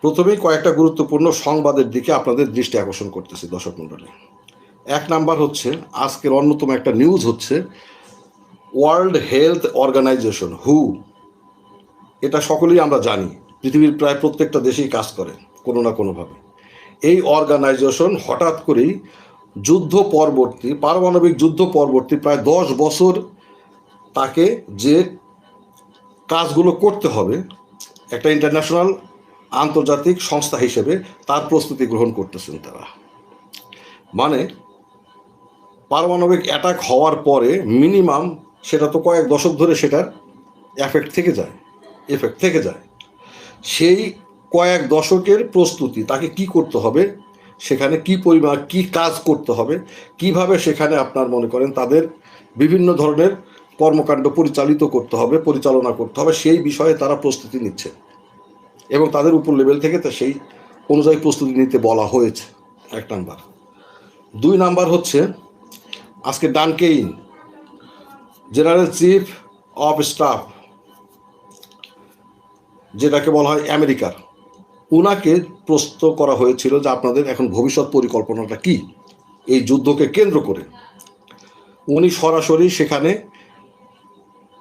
প্রথমেই কয়েকটা গুরুত্বপূর্ণ সংবাদের দিকে আপনাদের দৃষ্টি আকর্ষণ করতেছি দর্শক মণ্ডলী। এক নাম্বার হচ্ছে, আজকের অন্যতম একটা নিউজ হচ্ছে ওয়ার্ল্ড হেলথ অর্গানাইজেশন হু, এটা সকলেই আমরা জানি, পৃথিবীর প্রায় প্রত্যেকটা দেশেই কাজ করে কোনো না কোনোভাবে। এই অর্গানাইজেশন হঠাৎ করেই পারমাণবিক যুদ্ধ পরবর্তী প্রায় 10 বছর তাকে যে কাজগুলো করতে হবে একটা ইন্টারন্যাশনাল আন্তর্জাতিক সংস্থা হিসেবে তার প্রস্তুতি গ্রহণ করতেছেন তারা। মানে পারমাণবিক অ্যাটাক হওয়ার পরে মিনিমাম সেটা তো কয়েক দশক ধরে সেটার এফেক্ট থেকে যায়। সেই কয়েক দশকের প্রস্তুতি তাকে কি করতে হবে, সেখানে কি পরিমাণ কি কাজ করতে হবে, কিভাবে সেখানে আপনার মনে করেন তাদের বিভিন্ন ধরনের কর্মকাণ্ড পরিচালনা করতে হবে, সেই বিষয়ে তারা প্রস্তুতি নিচ্ছে এবং তাদের উপর লেভেল থেকে তা সেই অনুযায়ী প্রস্তুতি নিতে বলা হয়েছে। এক নাম্বার। 2 নাম্বার হচ্ছে, আজকে Dan Caine, general chief of staff যেটাকে বলা হয় আমেরিকার, উনাকে প্রশ্ন করা হয়েছিল যে আপনাদের এখন ভবিষ্যৎ পরিকল্পনাটা কি এই যুদ্ধকে কেন্দ্র করে। উনি সরাসরি সেখানে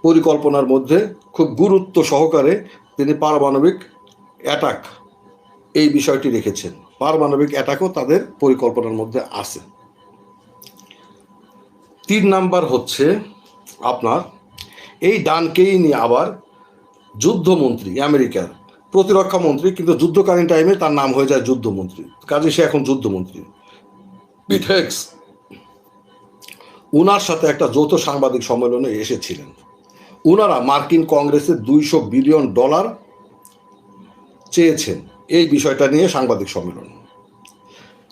পরিকল্পনার মধ্যে খুব গুরুত্ব সহকারে তিনি পারমাণবিক অ্যাটাক এই বিষয়টি রেখেছেন। পারমাণবিক অ্যাটাকও তাদের পরিকল্পনার মধ্যে আছে। 3 নাম্বার হচ্ছে আপনার, এই ডান কেইনি আবার যুদ্ধমন্ত্রী, আমেরিকার প্রতিরক্ষা মন্ত্রী, কিন্তু যুদ্ধকালীন টাইমে তার নাম হয়ে যায় যুদ্ধমন্ত্রী, কাজে সে এখন যুদ্ধমন্ত্রী। পিট হেগস উনার সাথে একটা যৌথ সাংবাদিক সম্মেলনে এসেছিলেন। উনারা মার্কিন কংগ্রেসে $200 বিলিয়ন চেয়েছেন এই বিষয়টা নিয়ে সাংবাদিক সম্মেলন।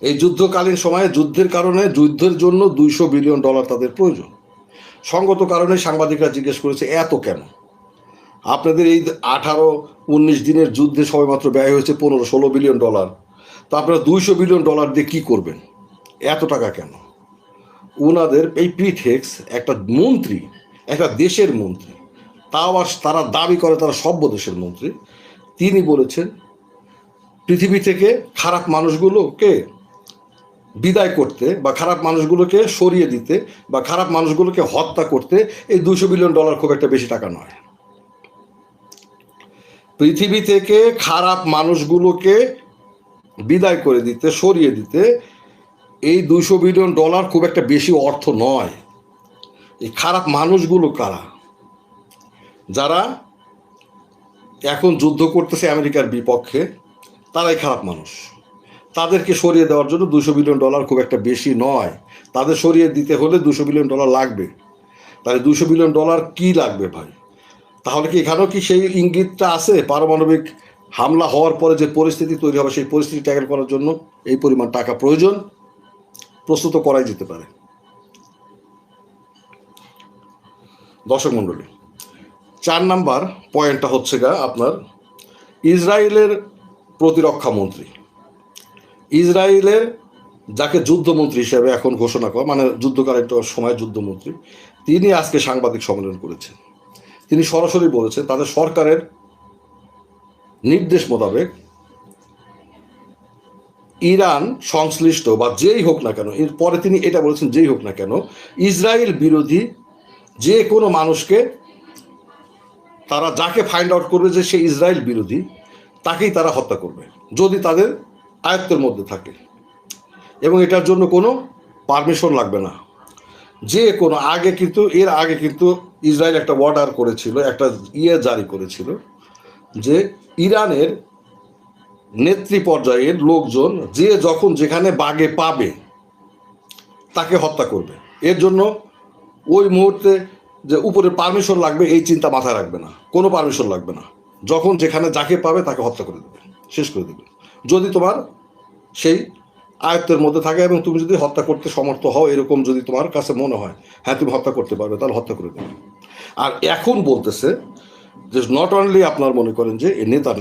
এই যুদ্ধকালীন সময়ে যুদ্ধের জন্য $200 বিলিয়ন তাদের প্রয়োজন। সঙ্গত কারণে সাংবাদিকরা জিজ্ঞেস করেছে এত কেন, আপনাদের এই 18-19 দিনের যুদ্ধে সবেমাত্র ব্যয় হয়েছে $15-16 বিলিয়ন, তো আপনারা $200 বিলিয়ন দিয়ে কি করবেন, এত টাকা কেন? উনাদের এই পিট হেগস একটা মন্ত্রী, একটা দেশের মন্ত্রী, তাও আর তারা দাবি করে তারা সভ্য দেশের মন্ত্রী, তিনি বলেছেন পৃথিবী থেকে খারাপ মানুষগুলোকে বিদায় করতে বা খারাপ মানুষগুলোকে সরিয়ে দিতে বা খারাপ মানুষগুলোকে হত্যা করতে এই $200 বিলিয়ন খুব একটা বেশি টাকা নয়। পৃথিবী থেকে খারাপ মানুষগুলোকে বিদায় করে দিতে, সরিয়ে দিতে এই $200 বিলিয়ন খুব একটা বেশি অর্থ নয়। এই খারাপ মানুষগুলো কারা? যারা এখন যুদ্ধ করতেছে আমেরিকার বিপক্ষে, তারাই খারাপ মানুষ। তাদেরকে সরিয়ে দেওয়ার জন্য $200 বিলিয়ন খুব একটা বেশি নয়। তাদের সরিয়ে দিতে হলে $200 বিলিয়ন লাগবে। তাহলে $200 বিলিয়ন কি লাগবে ভাই? তাহলে কি এখানেও কি সেই ইঙ্গিতটা আছে পারমাণবিক হামলা হওয়ার পরে যে পরিস্থিতি তৈরি হবে সেই পরিস্থিতি ট্যাকেল করার জন্য এই পরিমাণ টাকা প্রয়োজন? প্রস্তুত করাই যেতে পারে। দর্শক মণ্ডলী, 4 নাম্বার পয়েন্টটা হচ্ছে আপনার ইসরায়েলের প্রতিরক্ষা মন্ত্রী, ইসরায়েলের যাকে যুদ্ধমন্ত্রী হিসেবে এখন ঘোষণা করা, মানে যুদ্ধকালীন সময় যুদ্ধমন্ত্রী, তিনি আজকে সাংবাদিক সম্মেলন করেছেন। তিনি সরাসরি বলেছেন তাদের সরকারের নির্দেশ মোতাবেক ইরান সংশ্লিষ্ট বা যেই হোক না কেন, এরপরে তিনি এটা বলেছেন যেই হোক না কেন, ইসরায়েল বিরোধী যে কোনো মানুষকে তারা যাকে ফাইন্ড আউট করবে যে সে ইসরায়েল বিরোধী, তাকেই তারা হত্যা করবে যদি তাদের আয়ত্তের মধ্যে থাকে, এবং এটার জন্য কোনো পারমিশন লাগবে না। যে কোনো এর আগে কিন্তু ইসরায়েল একটা অর্ডার করেছিল, একটা জারি করেছিল যে ইরানের নেতৃ পর্যায়ের লোকজন যে যখন যেখানে বাগে পাবে তাকে হত্যা করবে। এর জন্য ওই মুহূর্তে যে উপরে পারমিশন লাগবে এই চিন্তা মাথায় রাখবে না, কোনো পারমিশন লাগবে না। যখন যেখানে যাকে পাবে তাকে হত্যা করে দেবে, শেষ করে দেবে, যদি তোমার সেই আয়ত্তের মধ্যে থাকে এবং তুমি যদি হত্যা করতে সমর্থ হও, এরকম যদি তোমার কাছে মনে হয় হ্যাঁ তুমি হত্যা করতে পারবে, তাহলে হত্যা করে দেবে। আর এখন বলতেছে যে নট অনলি আপনার মনে করেন যে নেতা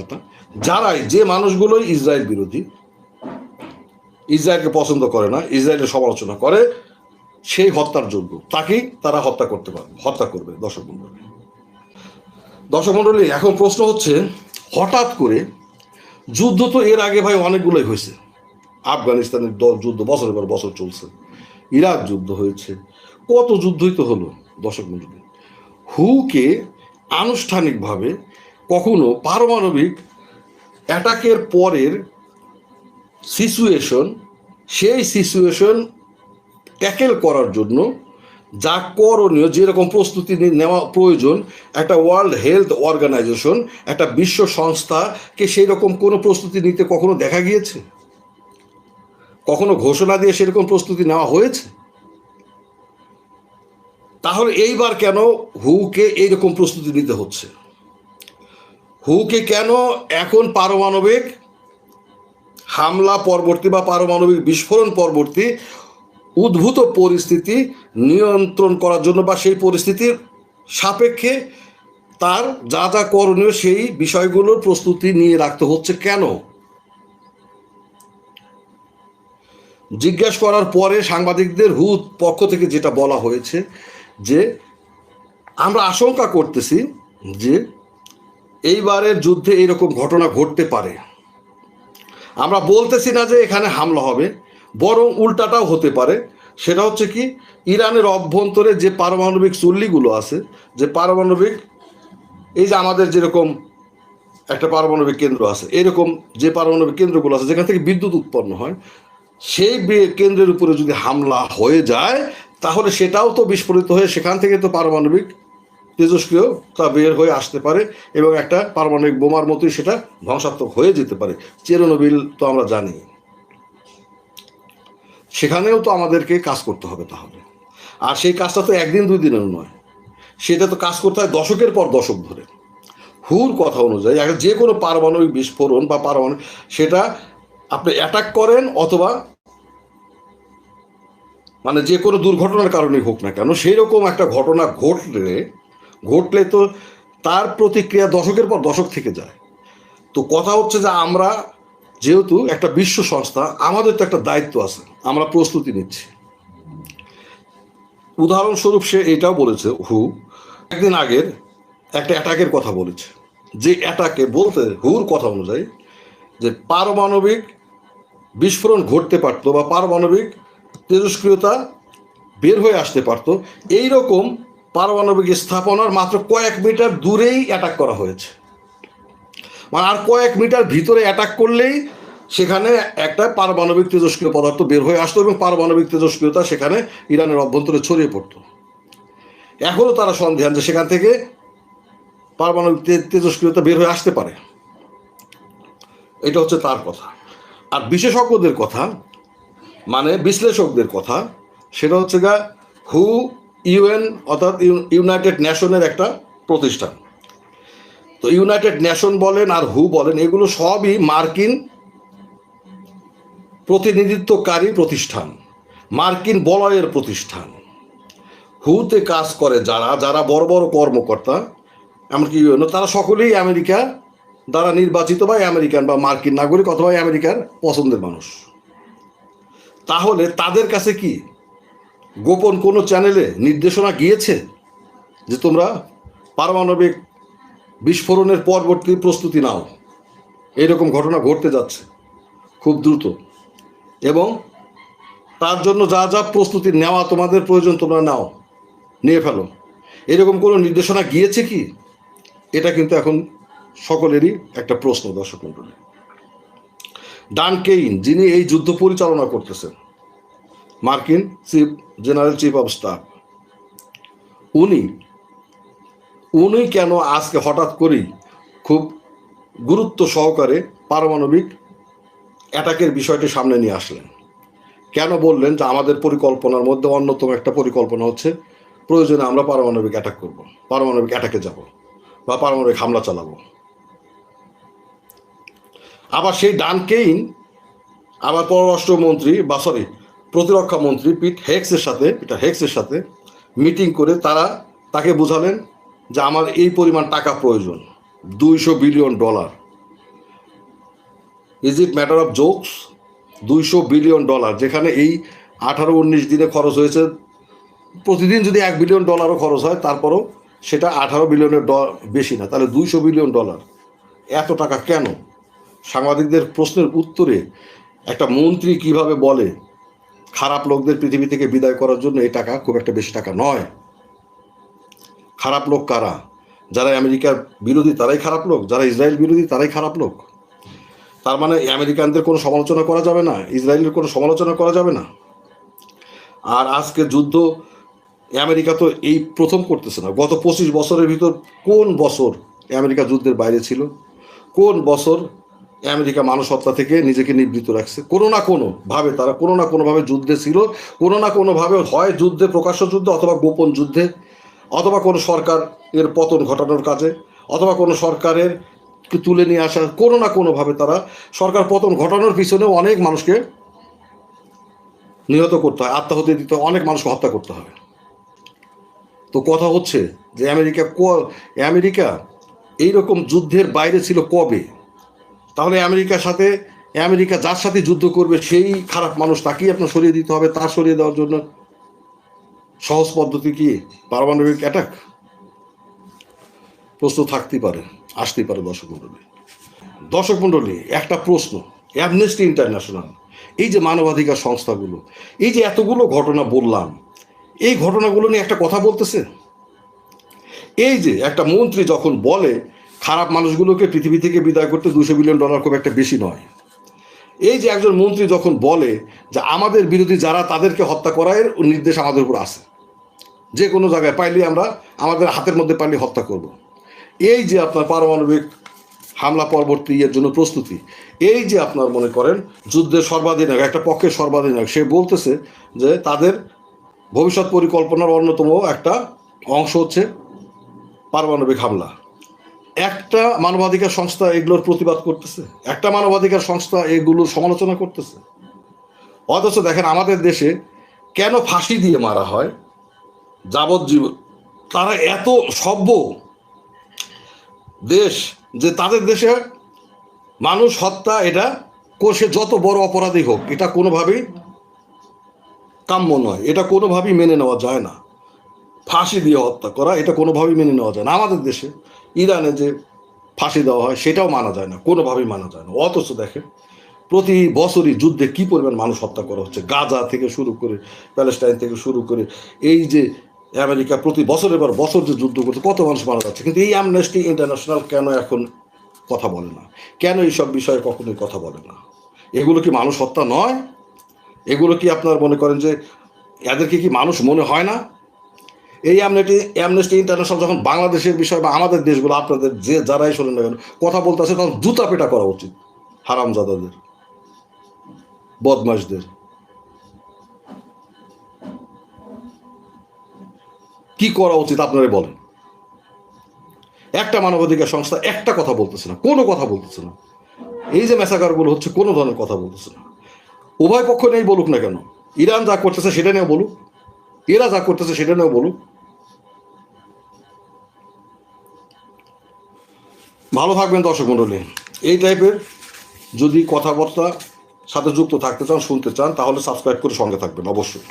যে মানুষগুলোই ইসরায়েল বিরোধী, ইসরায়েলকে পছন্দ করে না, ইসরায়েলের সমালোচনা করে, সেই হত্যার যোগ্য, তাকেই তারা হত্যা করবে। দর্শক মণ্ডলী, এখন প্রশ্ন হচ্ছে হঠাৎ করে যুদ্ধ তো এর আগে ভাই অনেকগুলোই হয়েছে। আফগানিস্তানের যুদ্ধ বছরের পর বছর চলছে, ইরাক যুদ্ধ হয়েছে, কত যুদ্ধই তো হলো। দর্শক মণ্ডলী, হুকে আনুষ্ঠানিকভাবে কখনো পারমাণবিক অ্যাটাকের পরের সিচুয়েশন, সেই সিচুয়েশন ট্যাকেল করার জন্য যা করণীয়, যেরকম প্রস্তুতি নেওয়া প্রয়োজন, একটা ওয়ার্ল্ড হেলথ অর্গানাইজেশন, একটা বিশ্ব সংস্থাকে সেই রকম কোনো প্রস্তুতি নিতে কখনো দেখা গিয়েছে? কখনো ঘোষণা দিয়ে সেরকম প্রস্তুতি নেওয়া হয়েছে? তাহলে এইবার কেন হুকে এইরকম প্রস্তুতি নিতে হচ্ছে? হুকে কেন এখন পারমাণবিক হামলা পরবর্তী বা পারমাণবিক বিস্ফোরণ পরবর্তী উদ্ভূত পরিস্থিতি নিয়ন্ত্রণ করার জন্য বা সেই পরিস্থিতির সাপেক্ষে তার যা যা করণীয় সেই বিষয়গুলোর প্রস্তুতি নিয়ে রাখতে হচ্ছে কেন? জিজ্ঞেস করার পরে সাংবাদিকদের হু পক্ষ থেকে যেটা বলা হয়েছে যে আমরা আশঙ্কা করতেছি যে এইবারের যুদ্ধে এরকম ঘটনা ঘটতে পারে। আমরা বলতেছি না যে এখানে হামলা হবে, বরং উল্টাটাও হতে পারে। সেটা হচ্ছে কি, ইরানের অভ্যন্তরে যে পারমাণবিক চুল্লিগুলো আছে, যে পারমাণবিক, এই যে আমাদের যেরকম একটা পারমাণবিক কেন্দ্র আছে, এরকম যে পারমাণবিক কেন্দ্রগুলো আছে যেখান থেকে বিদ্যুৎ উৎপন্ন হয়, সেই কেন্দ্রের উপরে যদি হামলা হয়ে যায় তাহলে সেটাও তো বিস্ফোরিত হয়ে সেখান থেকে তো পারমাণবিক তেজস্ক্রিয়তা বের হয়ে আসতে পারে এবং একটা পারমাণবিক বোমার মতোই সেটা ধ্বংসাত্মক হয়ে যেতে পারে। চেরনোবিল তো আমরা জানি, সেখানেও তো আমাদেরকে কাজ করতে হবে তাহলে। আর সেই কাজটা তো একদিন দুই দিনের নয়, সেটা তো কাজ করতে হয় দশকের পর দশক ধরে। হুর কথা অনুযায়ী যে কোনো পারমাণবিক বিস্ফোরণ বা পারমাণবিক, সেটা আপনি অ্যাটাক করেন অথবা মানে যে কোনো দুর্ঘটনার কারণেই হোক না কেন, সেই রকম একটা ঘটনা ঘটলে তো তার প্রতিক্রিয়া দশকের পর দশক থেকে যায়। তো কথা হচ্ছে যে আমরা যেহেতু একটা বিশ্ব সংস্থা, আমাদের তো একটা দায়িত্ব আছে, আমরা প্রস্তুতি নিচ্ছি। উদাহরণস্বরূপ সে এটাও বলেছে, হু একদিন আগের একটা অ্যাটাকের কথা বলেছে, যে অ্যাটাকে বলতে হুর কথা অনুযায়ী যে পারমাণবিক বিস্ফোরণ ঘটতে পারত বা পারমাণবিক তেজস্ক্রিয়তা বের হয়ে আসতে পারত, এইরকম পারমাণবিক স্থাপনার মাত্র কয়েক মিটার দূরেই অ্যাটাক করা হয়েছে। মানে আর কয়েক মিটার ভিতরে অ্যাটাক করলেই সেখানে একটা পারমাণবিক তেজস্ক্রিয় পদার্থ বের হয়ে আসতো এবং পারমাণবিক তেজস্ক্রিয়তা সেখানে ইরানের অভ্যন্তরে ছড়িয়ে পড়ত। এখনও তারা সন্দেহান যে সেখান থেকে পারমাণবিক তেজস্ক্রিয়তা বের হয়ে আসতে পারে। এটা হচ্ছে তার কথা। আর বিশেষজ্ঞদের কথা, মানে বিশ্লেষকদের কথা, সেটা হচ্ছে গা হু ইউএন অর্থাৎ ইউনাইটেড নেশনের একটা প্রতিষ্ঠান। তো ইউনাইটেড নেশন বলেন আর হু বলেন, এগুলো সবই মার্কিন প্রতিনিধিত্বকারী প্রতিষ্ঠান, মার্কিন বলয়ের প্রতিষ্ঠান। হুতে কাজ করে যারা যারা বড় বড় কর্মকর্তা, এমনকি ইউএনও, তারা সকলেই আমেরিকা দ্বারা নির্বাচিত বা আমেরিকান বা মার্কিন নাগরিক অথবা আমেরিকার পছন্দের মানুষ। তাহলে তাদের কাছে কি গোপন কোনো চ্যানেলে নির্দেশনা গিয়েছে যে তোমরা পারমাণবিক বিস্ফোরণের পরবর্তী প্রস্তুতি নাও, এইরকম ঘটনা ঘটতে যাচ্ছে খুব দ্রুত, এবং তার জন্য যা যা প্রস্তুতি নেওয়া তোমাদের প্রয়োজন তোমরা নাও, নিয়ে ফেলো, এরকম কোনো নির্দেশনা গিয়েছে কি? এটা কিন্তু এখন সকলেরই একটা প্রশ্ন। দর্শক মণ্ডলী, ডান কেইন, যিনি এই যুদ্ধ পরিচালনা করতেছেন, মার্কিন জেনারেল চিফ অফ স্টাফ, উনি কেন আজকে হঠাৎ করেই খুব গুরুত্ব সহকারে পারমাণবিক অ্যাটাকের বিষয়টি সামনে নিয়ে আসলেন? কেন বললেন যে আমাদের পরিকল্পনার মধ্যে অন্যতম একটা পরিকল্পনা হচ্ছে প্রয়োজনে আমরা পারমাণবিক অ্যাটাক করব, পারমাণবিক অ্যাটাকে যাব বা পারমাণবিক হামলা চালাবো? আবার সেই ডান কেইন আবার পররাষ্ট্রমন্ত্রী প্রতিরক্ষা মন্ত্রী পিটার হেক্সের সাথে মিটিং করে তাকে বোঝালেন যে আমার এই পরিমাণ টাকা প্রয়োজন, $200 billion. Is it matter of jokes? $200 billion, যেখানে এই 18-19 দিনে খরচ হয়েছে, প্রতিদিন যদি $1 বিলিয়ন খরচ হয় তারপরও সেটা $18 বিলিয়নের বেশি না, তাহলে $200 বিলিয়ন। এত টাকা কেন? সাংবাদিকদের প্রশ্নের উত্তরে একটা মন্ত্রী কিভাবে বলে খারাপ লোকদের পৃথিবী থেকে বিদায় করার জন্য এই টাকা খুব একটা বেশি টাকা নয়। খারাপ লোক কারা? যারা আমেরিকার বিরোধী তারাই খারাপ লোক, যারা ইসরায়েল বিরোধী তারাই খারাপ লোক। তার মানে আমেরিকানদের কোনো সমালোচনা করা যাবে না, ইসরায়েলের কোনো সমালোচনা করা যাবে না। আর আজকে যুদ্ধ আমেরিকা তো এই প্রথম করতেছে না। গত 25 বছরের ভিতর কোন বছর আমেরিকা যুদ্ধের বাইরে ছিল? কোন বছর আমেরিকা মানুষ হত্যা থেকে নিজেকে নিবৃত্ত রাখছে? কোনো না কোনোভাবে তারা কোনো না কোনোভাবে যুদ্ধে ছিল, কোনো না কোনোভাবে হয় যুদ্ধে, প্রকাশ্য যুদ্ধে, অথবা গোপন যুদ্ধে, অথবা কোনো সরকার এর পতন ঘটানোর কাজে, অথবা কোনো সরকারের তুলে নিয়ে আসা, কোনো না কোনোভাবে তারা সরকার পতন ঘটানোর পিছনেও অনেক মানুষকে নিহত করতে হয়, আত্মাহুতি দিতে হয়, অনেক মানুষকে হত্যা করতে হয়। তো কথা হচ্ছে যে আমেরিকা এইরকম যুদ্ধের বাইরে ছিল কবে? তাহলে আমেরিকা যার সাথে যুদ্ধ করবে সেই খারাপ মানুষ, তাকেই আপনার সরিয়ে দিতে হবে। তার সরিয়ে দেওয়ার জন্য সহজ পদ্ধতি কি? পারমাণবিক অ্যাটাক? প্রশ্ন থাকতেই পারে, আসতেই পারে। দর্শক মণ্ডলী, একটা প্রশ্ন। অ্যামনেস্টি ইন্টারন্যাশনাল, এই যে মানবাধিকার সংস্থাগুলো, এই যে এতগুলো ঘটনা বললাম, এই ঘটনাগুলো নিয়ে একটা কথা বলতেছে? এই যে একটা মন্ত্রী যখন বলে খারাপ মানুষগুলোকে পৃথিবী থেকে বিদায় করতে $200 বিলিয়ন খুব একটা বেশি নয়, এই যে একজন মন্ত্রী যখন বলে যে আমাদের বিরোধী যারা তাদেরকে হত্যা করার নির্দেশ আমাদের উপর আছে, যে কোনো জায়গায় পাইলে আমরা আমাদের হাতের মধ্যে পাইলে হত্যা করব, এই যে আপনার পারমাণবিক হামলা পরবর্তী এর জন্য প্রস্তুতি, এই যে আপনার মনে করেন যুদ্ধের সর্বাধিনায়ক, একটা পক্ষের সর্বাধিনায়ক, সে বলতেছে যে তাদের ভবিষ্যৎ পরিকল্পনার অন্যতম একটা অংশ হচ্ছে পারমাণবিক হামলা। একটা মানবাধিকার সংস্থা এগুলোর প্রতিবাদ করতেছে, একটা মানবাধিকার সংস্থা এগুলোর সমালোচনা করতেছে। অথচ দেখেন আমাদের দেশে কেন ফাঁসি দিয়ে মারা হয় যাবজ্জীবন? তারা এত সভ্য দেশ যে তাদের দেশে মানুষ হত্যা, এটা সে যত বড় অপরাধী হোক, এটা কোনোভাবেই কাম্য নয়, এটা কোনোভাবেই মেনে নেওয়া যায় না। ফাঁসি দিয়ে হত্যা করা এটা কোনোভাবেই মেনে নেওয়া যায় না। আমাদের দেশে ইরানে যে ফাঁসি দেওয়া হয় সেটাও মানা যায় না, কোনোভাবেই মানা যায় না। অথচ দেখেন প্রতি বছরই যুদ্ধে কি পরিমাণ মানুষ হত্যা করা হচ্ছে, গাজা থেকে শুরু করে, প্যালেস্টাইন থেকে শুরু করে, এই যে আমেরিকা প্রতি বছরের পর বছর যে যুদ্ধ করছে, কত মানুষ মারা যাচ্ছে। কিন্তু এই অ্যামনেস্টি ইন্টারন্যাশনাল কেন এখন কথা বলে না? কেন এইসব বিষয়ে কখনোই কথা বলে না? এগুলো কি মানুষ হত্যা নয়? এগুলো কি আপনার মনে করেন যে এদেরকে কি মানুষ মনে হয় না? এই অ্যামনেস্টি ইন্টারন্যাশনাল যখন বাংলাদেশের বিষয় বা আমাদের দেশগুলো, আপনাদের যে যারাই শোনেন না কেন কথা বলতে আসে, তখন জুতা পেটা করা উচিত হারামজাদাদের, বদমাশদের। কি করা উচিত আপনারা বলেন? একটা মানবাধিকার সংস্থা একটা কথা বলতেছে না, কোনো কথা বলতেছে না। এই যে ম্যাসাকারগুলো হচ্ছে, কোনো ধরনের কথা বলতেছে না। উভয় পক্ষ নেই বলুক না কেন, ইরান যা করতেছে সেটা নিয়েও বলুক, এরা যা করতেছে সেটা নিয়েও বলুক। ভালো থাকবেন দর্শক মণ্ডলী। এই টাইপের যদি কথাবার্তা সাথে যুক্ত থাকতে চান, শুনতে চান, তাহলে সাবস্ক্রাইব করে সঙ্গে থাকবেন অবশ্যই।